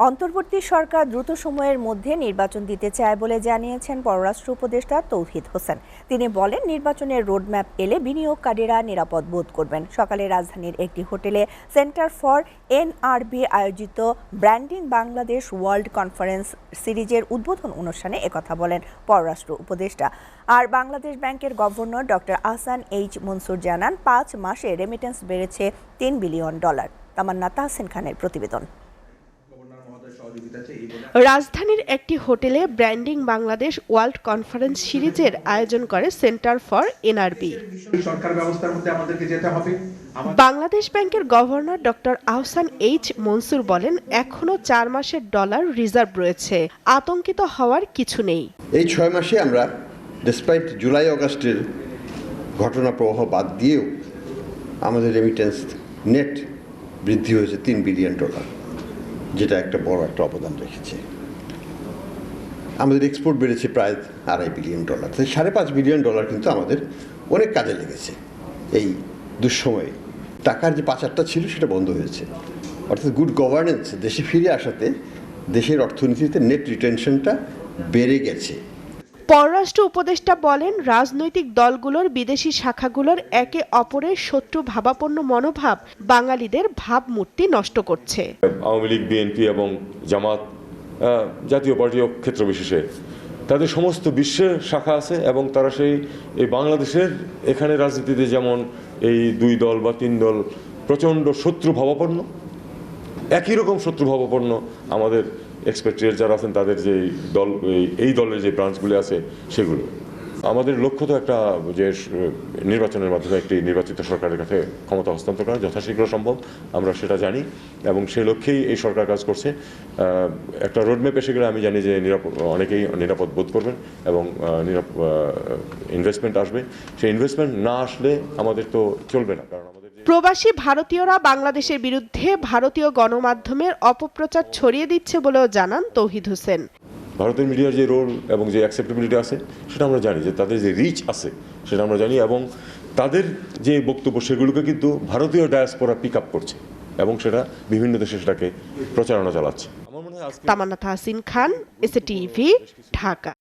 অন্তর্বর্তী সরকার দ্রুত সময়ের মধ্যে নির্বাচন দিতে চায় বলে জানিয়েছেন পররাষ্ট্র উপদেষ্টা তৌহিদ হোসেন। তিনি বলেন, নির্বাচনের রোডম্যাপ এলে বিনিয়োগকারীরা নিরাপদ বোধ করবেন। সকালে রাজধানীর একটি হোটেলে সেন্টার ফর এনআরবি আয়োজিত ব্র্যান্ডিং বাংলাদেশ ওয়ার্ল্ড কনফারেন্স সিরিজের উদ্বোধন অনুষ্ঠানে একথা বলেন পররাষ্ট্র উপদেষ্টা। আর বাংলাদেশ ব্যাংকের governor doctor Ahsan H Mansur জানান, 5 মাসে রেমিটেন্স বেড়েছে $3 বিলিয়ন। তামান্না তাহসিন খানের প্রতিবেদন। রাজধানীর একটি হোটেলে ব্র্যান্ডিং বাংলাদেশ ওয়ার্ল্ড কনফারেন্স সিরিজের আয়োজন করে সেন্টার ফর এনআরবি। বাংলাদেশ ব্যাংকের governor doctor Ahsan H Mansur বলেন, এখনো 4 মাসের ডলার রিজার্ভ রয়েছে, আতঙ্কিত হওয়ার কিছু নেই। এই 6 মাসে আমরা ডিসপাইট জুলাই আগস্টের ঘটনা প্রবাহ বাদ দিয়েও আমাদের রেমিটেন্স নেট বৃদ্ধি হয়েছে $3 বিলিয়ন, যেটা একটা বড় একটা অবদান রেখেছে। আমাদের এক্সপোর্ট বেড়েছে প্রায় $2.5 বিলিয়ন। তাই $5.5 বিলিয়ন কিন্তু আমাদের অনেক কাজে লেগেছে। এই দুঃসময়ে টাকার যে পাচারটা ছিল সেটা বন্ধ হয়েছে, অর্থাৎ গুড গভর্নেন্স দেশে ফিরে আসাতে দেশের অর্থনীতিতে নেট রিটেনশনটা বেড়ে গেছে। পররাষ্ট্র উপদেষ্টা বলেন, রাজনৈতিক দলগুলোর বিদেশি শাখাগুলোর একে অপরের শত্রু ভাবাপন্ন মনোভাব বাঙালিদের ভাবমূর্তি নষ্ট করছে। আওয়ামী লীগ, বিএনপি এবং জামাত, জাতীয় পার্টিও ক্ষেত্র বিশেষে তাদের সমস্ত বিশ্বের শাখা আছে এবং তারা এই বাংলাদেশের এখানে রাজনীতিতে যেমন এই 2 দল বা 3 দল প্রচণ্ড শত্রু ভাবাপন্ন, একই রকম শত্রু ভাবাপন্ন আমাদের এক্সপেক্টেড যারা আছেন তাদের যে দল, এই দলের যে ব্রাঞ্চগুলি আছে সেগুলো। আমাদের লক্ষ্য তো একটা যে নির্বাচনের মাধ্যমে একটি নির্বাচিত সরকারের কাছে ক্ষমতা হস্তান্তর করা যথাশীঘ্র সম্ভব, আমরা সেটা জানি এবং সেই লক্ষ্যেই এই সরকার কাজ করছে। একটা রোডম্যাপ এসে গেলে আমি জানি যে অনেকেই নিরাপদ বোধ করবেন এবং ইনভেস্টমেন্ট আসবে। সেই ইনভেস্টমেন্ট না আসলে আমাদের তো চলবে না, কারণ প্রবাসী ভারতীয়রা বাংলাদেশের বিরুদ্ধে ভারতীয় গণমাধ্যমের অপপ্রচার ছড়িয়ে দিচ্ছে বলেও জানান তৌহিদ হোসেন। ভারতের মিডিয়ার যে রোল এবং যে অ্যাকসেপ্টেবিলিটি আছে সেটা আমরা জানি, যে তাদের যে রিচ আছে সেটা আমরা জানি এবং তাদের যে বক্তব্য সেগুলোকে কিন্তু ভারতীয় ডায়াসপোরা পিক আপ করছে এবং সেটা বিভিন্ন দেশে সেটাকে প্রচারণা চালাচ্ছে। তামান্না তাহসিন খান, এসএটিভি, ঢাকা।